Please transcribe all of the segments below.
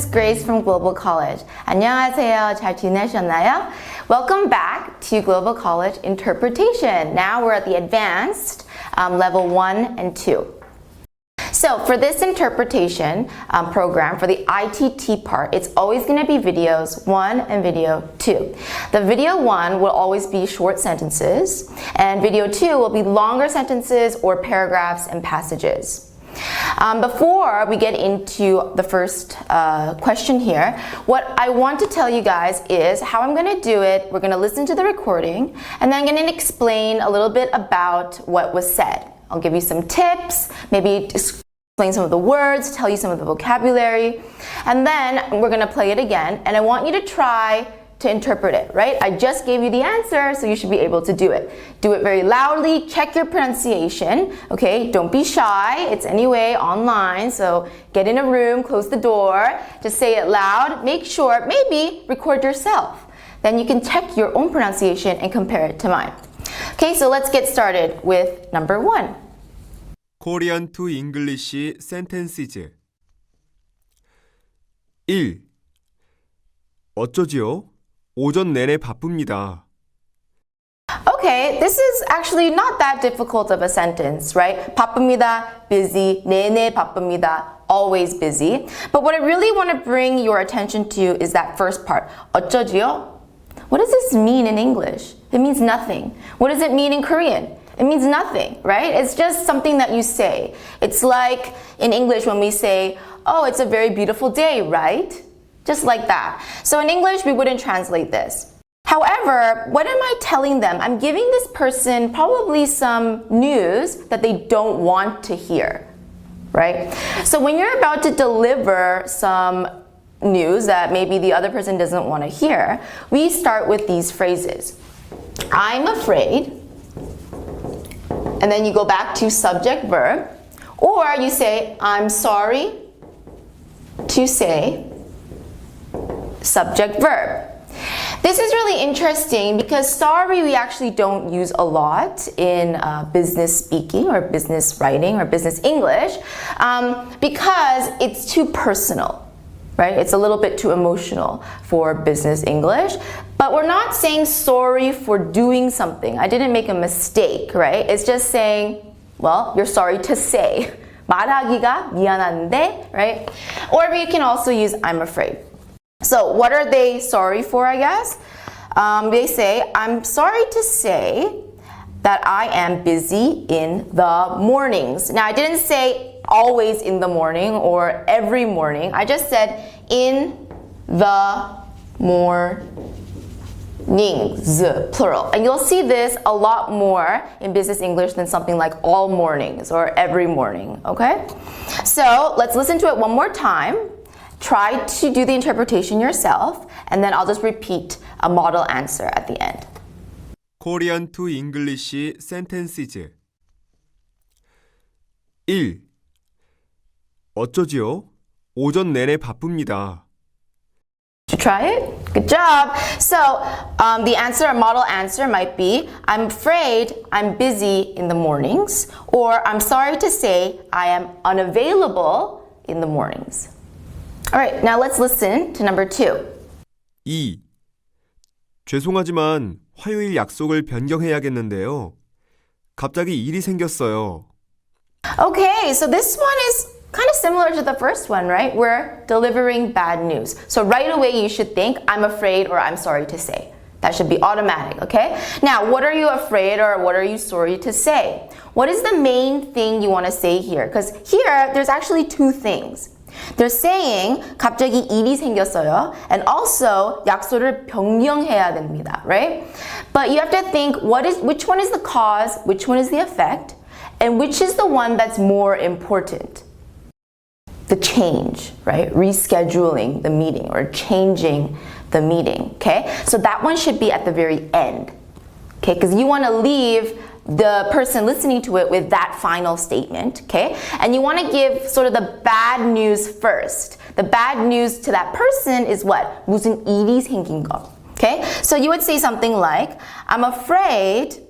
is Grace from Global College. 안녕하세요. 잘 지내셨나요? Welcome back to Global College Interpretation. Now we're at the advanced level 1 and 2. So for this interpretation program, for the ITT part, it's always going to be videos 1 and video 2. The video 1 will always be short sentences, and video 2 will be longer sentences or paragraphs and passages. Before we get into the first question here, what I want to tell you guys is how I'm going to do it. We're going to listen to the recording, and then I'm going to explain a little bit about what was said. I'll give you some tips, maybe explain some of the words, tell you some of the vocabulary, and then we're going to play it again, and I want you to try to interpret it, right? I just gave you the answer, so you should be able to do it. Do it very loudly, check your pronunciation, okay? Don't be shy, it's anyway online, so get in a room, close the door, just say it loud, make sure, maybe record yourself. Then you can check your own pronunciation and compare it to mine. Okay, so let's get started with number 1. Korean to English sentences. 1. 어쩌지요? 오전 내내 바쁩니다. Okay, this is actually not that difficult of a sentence, right? 바쁩니다, busy, 내내 바쁩니다, always busy. But what I really want to bring your attention to is that first part. 어쩌지요? What does this mean in English? It means nothing. What does it mean in Korean? It means nothing, right? It's just something that you say. It's like in English when we say, oh, it's a very beautiful day, right? Just like that. So in English, we wouldn't translate this. However, what am I telling them? I'm giving this person probably some news that they don't want to hear, right? So when you're about to deliver some news that maybe the other person doesn't want to hear, we start with these phrases. I'm afraid, and then you go back to subject verb, or you say, I'm sorry to say, subject verb. This is really interesting because sorry we actually don't use a lot in business speaking or business writing or business English because it's too personal, right? It's a little bit too emotional for business English. But we're not saying sorry for doing something. I didn't make a mistake, right? It's just saying, well, you're sorry to say. 말하기가 미안한데, right? Or we can also use I'm afraid. So what are they sorry for, I guess? They say, I'm sorry to say that I am busy in the mornings. Now, I didn't say always in the morning or every morning. I just said in the mornings, plural. And you'll see this a lot more in business English than something like all mornings or every morning, okay? So let's listen to it one more time. Try to do the interpretation yourself, and then I'll just repeat a model answer at the end. Korean to English sentences. 1. 어쩌지요? 오전 내내 바쁩니다. Did you try it? Good job. So the answer, a model answer might be, I'm afraid I'm busy in the mornings, or I'm sorry to say I am unavailable in the mornings. All right, now let's listen to number 2. 2. 죄송하지만 화요일 약속을 변경해야겠는데요. 갑자기 일이 생겼어요. Okay, so this one is kind of similar to the first one, right? We're delivering bad news. So right away you should think, I'm afraid or I'm sorry to say. That should be automatic, okay? Now, what are you afraid or what are you sorry to say? What is the main thing you want to say here? Because here, there's actually 2 things. They're saying 갑자기 일이 생겼어요, and also 약속을 변경해야 됩니다, right? But you have to think which one is the cause, which one is the effect, and which is the one that's more important. The change, right? Rescheduling the meeting or changing the meeting, okay? So that one should be at the very end, okay? Because you want to leave the person listening to it with that final statement, okay? And you want to give sort of the bad news first. The bad news to that person is what? 무슨 일이 생긴 거, okay? So you would say something like, I'm afraid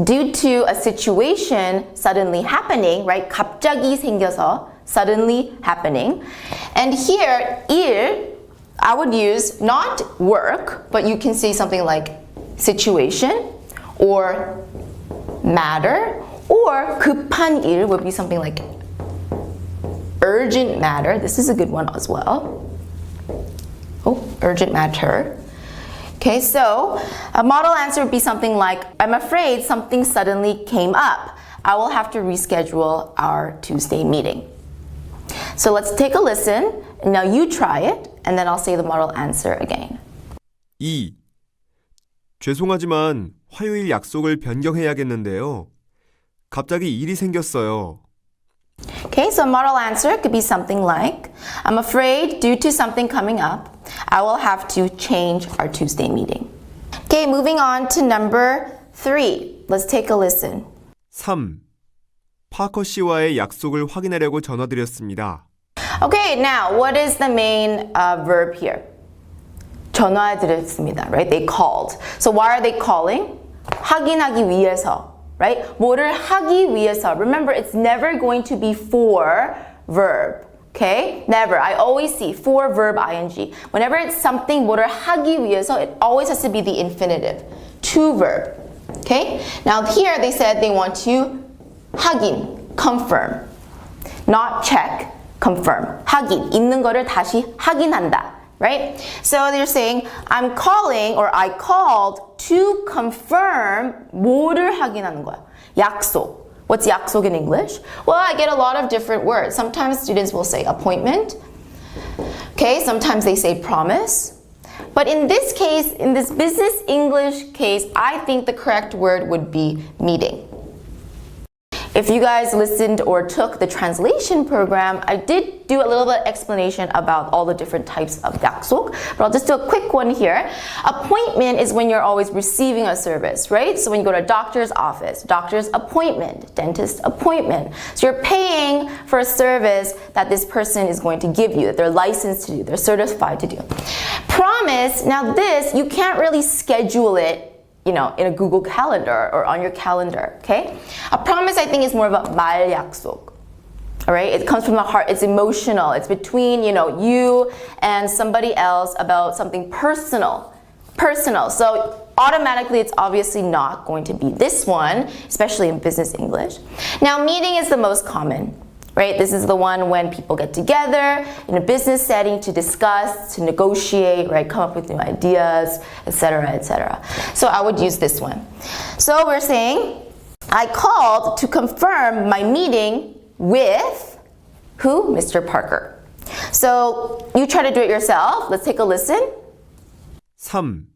due to a situation suddenly happening, right? 갑자기 생겨서 suddenly happening. And here, 일, I would use not work, but you can say something like situation or matter, or 급한 일 would be something like urgent matter. This is a good one as well. Oh, urgent matter. Okay, so a model answer would be something like, I'm afraid something suddenly came up. I will have to reschedule our Tuesday meeting. So let's take a listen. Now you try it, and then I'll say the model answer again. 2. 죄송하지만 화요일 약속을 변경해야겠는데요. 갑자기 일이 생겼어요. Okay, so model answer could be something like, I'm afraid due to something coming up, I will have to change our Tuesday meeting. Okay, moving on to number 3. Let's take a listen. 3. 파커 씨와의 약속을 확인하려고 전화드렸습니다. Okay, now what is the main verb here? 전화드렸습니다, right? They called. So why are they calling? 확인하기 위해서, right? 뭐를 하기 위해서. Remember, it's never going to be for verb. Okay? Never. I always see for verb ing. Whenever it's something 뭐를 하기 위해서, it always has to be the infinitive. To verb. Okay? Now here they said they want to 확인, confirm. Not check, confirm. 확인, 있는 거를 다시 확인한다. Right? So they're saying, I'm calling or I called to confirm 뭐를 확인하는 거야? 약속. What's 약속 in English? Well, I get a lot of different words. Sometimes students will say appointment. Okay, sometimes they say promise. But in this case, in this business English case, I think the correct word would be meeting. If you guys listened or took the translation program, I did do a little bit of explanation about all the different types of 약속, but I'll just do a quick one here. Appointment is when you're always receiving a service, right? So when you go to a doctor's office, doctor's appointment, dentist appointment. So you're paying for a service that this person is going to give you, that they're licensed to do, they're certified to do. Promise, now this, you can't really schedule it in a Google Calendar or on your calendar, okay? A promise, I think, is more of a 말 약속, all right? It comes from the heart, it's emotional. It's between, you and somebody else about something personal. So automatically, it's obviously not going to be this one, especially in business English. Now, meeting is the most common, right? This is the one when people get together in a business setting to discuss, to negotiate, right? Come up with new ideas, etc., etc. So I would use this one. So we're saying, I called to confirm my meeting with who? Mr. Parker. So you try to do it yourself. Let's take a listen. 3.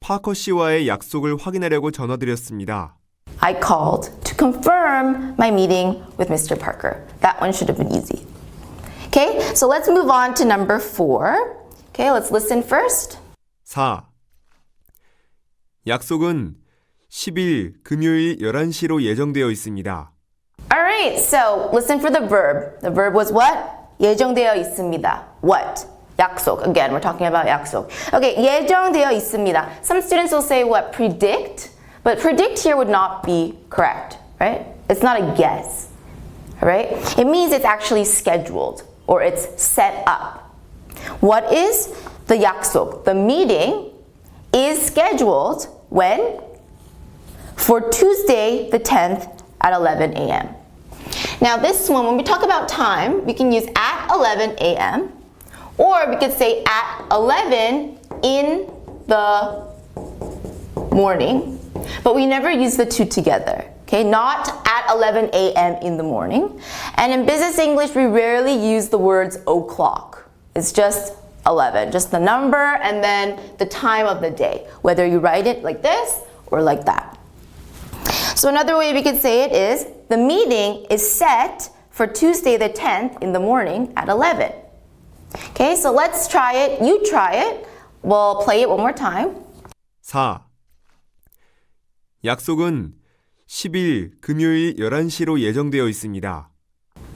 파커 씨와의 약속을 확인하려고 전화드렸습니다. I called to confirm my meeting with Mr. Parker. That one should have been easy. Okay, so let's move on to number 4. Okay, let's listen first. 4. 약속은 10일 금요일 11시로 예정되어 있습니다. Alright, so listen for the verb. The verb was what? 예정되어 있습니다. What? 약속. Again, we're talking about 약속. Okay, 예정되어 있습니다. Some students will say what? Predict. But predict here would not be correct, right? It's not a guess, all right? It means it's actually scheduled or it's set up. What is the 약속? The meeting is scheduled when? For Tuesday the 10th at 11 a.m. Now this one, when we talk about time, we can use at 11 a.m. or we could say at 11 in the morning. But we never use the two together, okay? Not at 11 a.m. in the morning. And in business English, we rarely use the words o'clock. It's just 11, just the number and then the time of the day, whether you write it like this or like that. So another way we could say it is, the meeting is set for Tuesday the 10th in the morning at 11. Okay, so let's try it. You try it. We'll play it one more time. 4. 약속은 10일 금요일 11시로 예정되어 있습니다.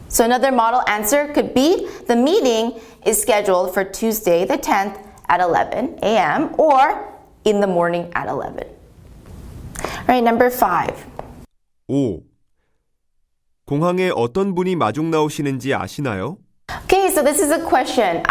So another model answer could be, the meeting is scheduled for Tuesday the 10th at 11 a.m. or in the morning at 11. All right, number 5. 5. 공항에 어떤 분이 마중 나오시는지 아시나요? Okay, so this is a question.